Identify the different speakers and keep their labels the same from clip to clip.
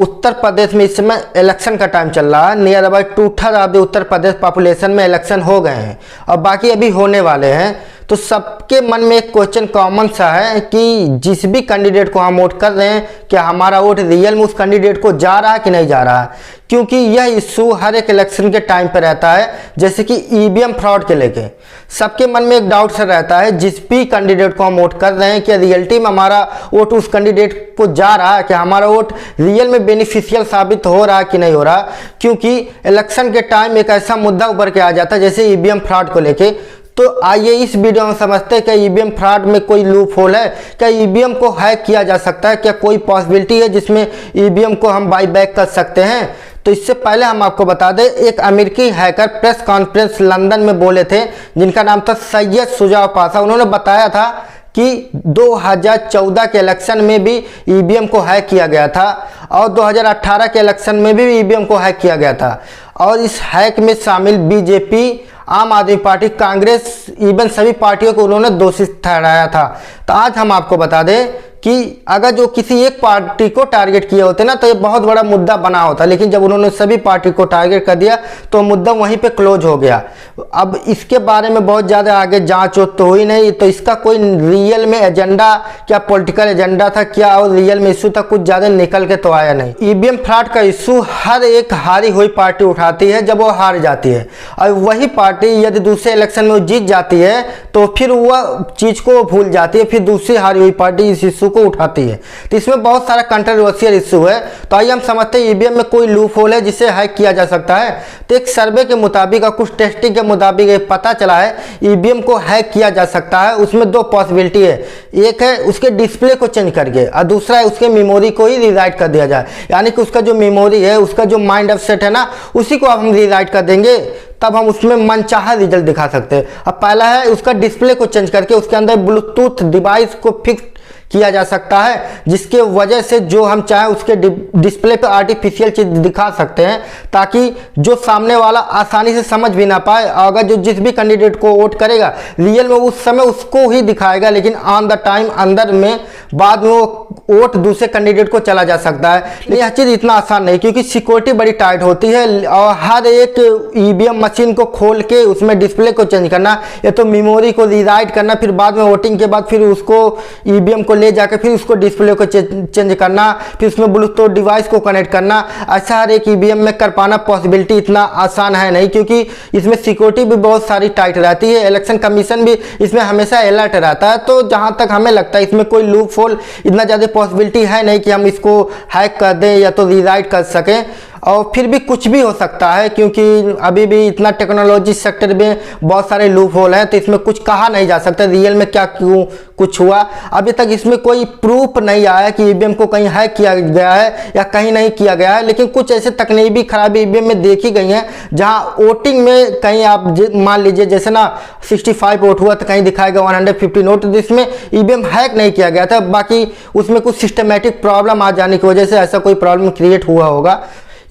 Speaker 1: उत्तर प्रदेश में इस समय इलेक्शन का टाइम चल रहा है। Near about 2/3 of the Uttar Pradesh population में इलेक्शन हो गए हैं और बाकी अभी होने वाले हैं। तो सबके मन में एक क्वेश्चन कॉमन सा है कि जिस भी कैंडिडेट को हम वोट कर रहे हैं, क्या हमारा वोट रियल में उस कैंडिडेट को जा रहा है कि नहीं जा रहा है। क्योंकि यह इशू हर एक इलेक्शन के टाइम पर रहता है, जैसे कि ईवीएम फ्रॉड के लेके सबके मन में एक डाउट सा रहता है, जिस भी कैंडिडेट को हम वोट कर रहे हैं क्या रियलिटी में हमारा वोट उस कैंडिडेट को जा रहा है, क्या हमारा वोट रियल में बेनिफिशियल साबित हो रहा है कि नहीं हो रहा। क्योंकि इलेक्शन के टाइम एक ऐसा मुद्दा उभर के आ जाता है जैसे ईवीएम फ्रॉड को लेके। तो आइए इस वीडियो में समझते हैं क्या ईवीएम फ्रॉड में कोई लूप होल है, क्या ईवीएम को हैक किया जा सकता है, क्या कोई पॉसिबिलिटी है जिसमें ईवीएम को हम बाई बैक कर सकते हैं। तो इससे पहले हम आपको बता दें, एक अमेरिकी हैकर प्रेस कॉन्फ्रेंस लंदन में बोले थे जिनका नाम था सैयद शुजा पाशा। उन्होंने बताया था कि 2014 के इलेक्शन में भी ईवीएम को हैक किया गया था और 2018 के इलेक्शन में भी ईवीएम को हैक किया गया था। और इस हैक में शामिल बीजेपी, आम आदमी पार्टी, कांग्रेस, इवन सभी पार्टियों को उन्होंने दोषी ठहराया था। तो आज हम आपको बता दें कि अगर जो किसी एक पार्टी को टारगेट किए होते ना तो ये बहुत बड़ा मुद्दा बना होता, लेकिन जब उन्होंने सभी पार्टी को टारगेट कर दिया तो मुद्दा वहीं पे क्लोज हो गया। अब इसके बारे में बहुत ज़्यादा आगे जांच तो हुई नहीं, तो इसका कोई रियल में एजेंडा, क्या पॉलिटिकल एजेंडा था क्या, और रियल में इशू था कुछ ज़्यादा निकल के तो आया नहीं। ईवीएम फ्रॉड का इशू हर एक हारी हुई पार्टी उठाती है जब वो हार जाती है, और वही पार्टी यदि दूसरे इलेक्शन में जीत जाती है तो फिर वह चीज़ को भूल जाती है, फिर दूसरी हारी हुई पार्टी इस इशू को उठाती है। तो इसमें बहुत सारा कंट्रोवर्शियल इशू है। तो आइए हम समझते हैं ईवीएम में कोई लूप होल है जिसे हैक किया जा सकता है। तो एक सर्वे के मुताबिक और कुछ टेस्टिंग के मुताबिक ये पता चला है ईवीएम को हैक किया जा सकता है। उसमें दो पॉसिबिलिटी है, एक है उसके डिस्प्ले को चेंज करके और दूसरा है उसके मेमोरी को ही रीराइट कर दिया जाए, यानी कि उसका जो मेमोरी है, उसका जो माइंड अपसेट है ना, उसी को अब हम रीराइट कर देंगे, तब हम उसमें मनचाहा रिजल्ट दिखा सकते हैं। अब पहला है उसका डिस्प्ले को चेंज करके उसके अंदर ब्लूटूथ डिवाइस को फिक्स किया जा सकता है, जिसके वजह से जो हम चाहें उसके डिस्प्ले पे आर्टिफिशियल चीज दिखा सकते हैं, ताकि जो सामने वाला आसानी से समझ भी ना पाए। अगर जो जिस भी कैंडिडेट को वोट करेगा रियल में उस समय उसको ही दिखाएगा, लेकिन ऑन द टाइम अंदर में बाद में वो वोट दूसरे कैंडिडेट को चला जा सकता है। लेकिन यह चीज़ इतना आसान नहीं, क्योंकि सिक्योरिटी बड़ी टाइट होती है और हर एक ईवीएम मशीन को खोल के उसमें डिस्प्ले को चेंज करना, या तो मेमोरी को रीराइट करना, फिर बाद में वोटिंग के बाद फिर उसको ईवीएम को ले जाकर फिर उसको डिस्प्ले को चेंज करना, फिर उसमें ब्लूटूथ डिवाइस को कनेक्ट करना, ऐसा हर एक ईवीएम में कर पाना पॉसिबिलिटी इतना आसान है नहीं, क्योंकि इसमें सिक्योरिटी भी बहुत सारी टाइट रहती है। इलेक्शन कमीशन भी इसमें हमेशा अलर्ट रहता है। तो जहां तक हमें लगता है इसमें कोई लूप होल इतना ज़्यादा पॉसिबिलिटी है नहीं कि हम इसको हैक कर दें या तो रीराइट कर सकें। और फिर भी कुछ भी हो सकता है, क्योंकि अभी भी इतना टेक्नोलॉजी सेक्टर में बहुत सारे लूप होल हैं, तो इसमें कुछ कहा नहीं जा सकता रियल में क्या क्यों कुछ हुआ। अभी तक इसमें कोई प्रूफ नहीं आया कि ईवीएम को कहीं हैक किया गया है या कहीं नहीं किया गया है, लेकिन कुछ ऐसे तकनीकी खराबी ईवीएम में देखी गई हैं, जहां वोटिंग में कहीं आप मान लीजिए जैसे ना 65 वोट हुआ तो कहीं दिखाएगा 150 वोट, तो इसमें ईवीएम हैक नहीं किया गया था, बाकी उसमें कुछ सिस्टमेटिक प्रॉब्लम आ जाने की वजह से ऐसा कोई प्रॉब्लम क्रिएट हुआ होगा।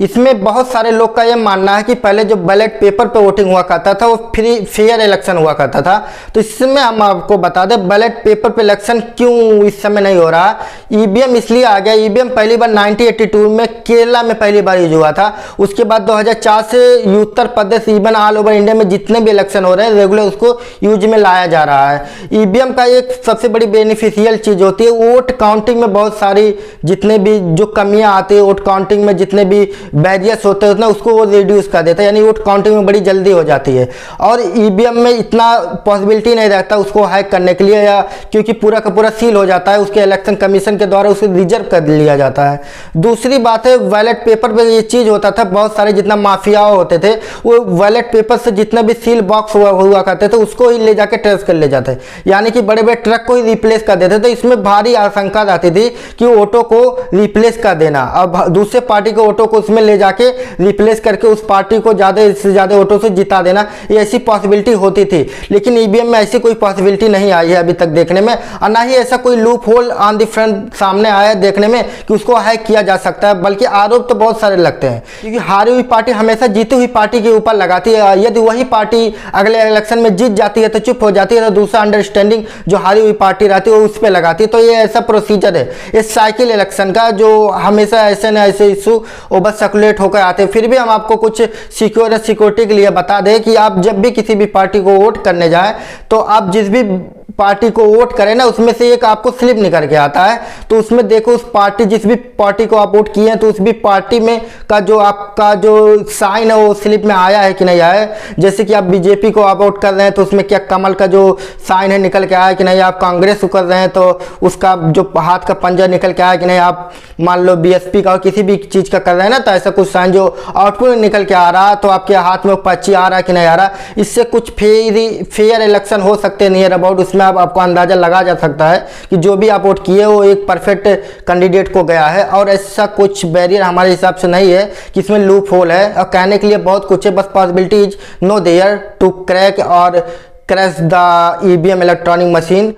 Speaker 1: इसमें बहुत सारे लोग का यह मानना है कि पहले जो बैलेट पेपर पे वोटिंग हुआ करता था वो फ्री फेयर इलेक्शन हुआ करता था। तो इसमें हम आपको बता दें बैलेट पेपर पे इलेक्शन क्यों इस समय नहीं हो रहा। ईवीएम इसलिए आ गया, ईवीएम पहली बार 1982 में केरला में पहली बार यूज हुआ था। उसके बाद 2004 से Uttar Pradesh, even all over India में जितने भी इलेक्शन हो रहे हैं रेगुलर उसको यूज में लाया जा रहा है। ईवीएम का एक सबसे बड़ी बेनिफिशियल चीज़ होती है वोट काउंटिंग में बहुत सारी जितने भी जो कमियाँ आती है वोट काउंटिंग में, जितने भी बैरियर्स होते हैं उतना उसको वो रिड्यूस कर देता है, यानी वोट काउंटिंग में बड़ी जल्दी हो जाती है। और ईवीएम में इतना पॉसिबिलिटी नहीं रहता उसको हैक करने के लिए, या क्योंकि पूरा का पूरा सील हो जाता है, उसके इलेक्शन कमीशन के द्वारा उसे रिजर्व कर लिया जाता है। दूसरी बात है बैलेट पेपर पे ये चीज़ होता था, बहुत सारे जितना माफिया होते थे वो बैलेट पेपर से जितना भी सील बॉक्स हुआ करते थे उसको ही ले जाके ट्रेस कर ले जाते, यानी कि बड़े बड़े ट्रक को ही रिप्लेस कर देते। तो इसमें भारी आशंका रहती थी कि ऑटो को रिप्लेस कर देना, अब दूसरे पार्टी के ऑटो को उसमें उसमें ले जाके रिप्लेस करके उस पार्टी को ज़्यादा से ज़्यादा वोटों से जिता देना, ये ऐसी पॉसिबिलिटी होती थी। लेकिन ईवीएम में ऐसी कोई पॉसिबिलिटी नहीं आई है अभी तक देखने में, और ना ही ऐसा कोई loop hole on the front सामने आया है देखने में कि उसको हैक किया जा सकता है। बल्कि आरोप तो बहुत सारे लगते हैं, क्योंकि हारी हुई पार्टी हमेशा जीती हुई पार्टी के ऊपर लगाती है। यदि वही पार्टी अगले इलेक्शन में जीत जाती है तो चुप हो जाती है, तो दूसरा अंडरस्टैंडिंग जो हारी हुई पार्टी रहती है वो उस पर लगाती है। तो ये ऐसा प्रोसीजर है इस साइकिल इलेक्शन का, जो हमेशा ऐसे न ऐसे इशू ओवर सर्कुलेट होकर आते हैं। फिर भी हम आपको कुछ सिक्योरिटी के लिए बता दें कि आप जब भी किसी भी पार्टी को वोट करने जाएं तो आप जिस भी पार्टी को वोट करें ना, उसमें से एक आपको स्लिप निकल के आता है। तो उसमें देखो उस पार्टी, जिस भी पार्टी को आप वोट किए हैं, तो उस भी पार्टी में का जो आपका जो साइन है वो स्लिप में आया है कि नहीं आया है। जैसे कि आप बीजेपी को आप वोट कर रहे हैं तो उसमें क्या कमल का जो साइन है निकल के आया है कि नहीं। आप कांग्रेस को कर रहे हैं तो उसका जो हाथ का पंजा निकल के आया कि नहीं। आप मान लो बीएसपी का किसी भी चीज़ का कर रहे हैं ना, तो ऐसा कुछ साइन जो आउटपुट निकल के आ रहा, तो आपके हाथ में पर्ची आ रहा है कि नहीं आ रहा। इससे कुछ फेयर इलेक्शन हो सकते हैं नियर अबाउट। उसमें आपको अंदाजा लगा जा सकता है कि जो भी आप वोट किए वो एक परफेक्ट कैंडिडेट को गया है। और ऐसा कुछ बैरियर हमारे हिसाब से नहीं है कि इसमें लूप होल है। और कहने के लिए बहुत कुछ है, बस possibility is no there to crack और crash the EVM electronic machine.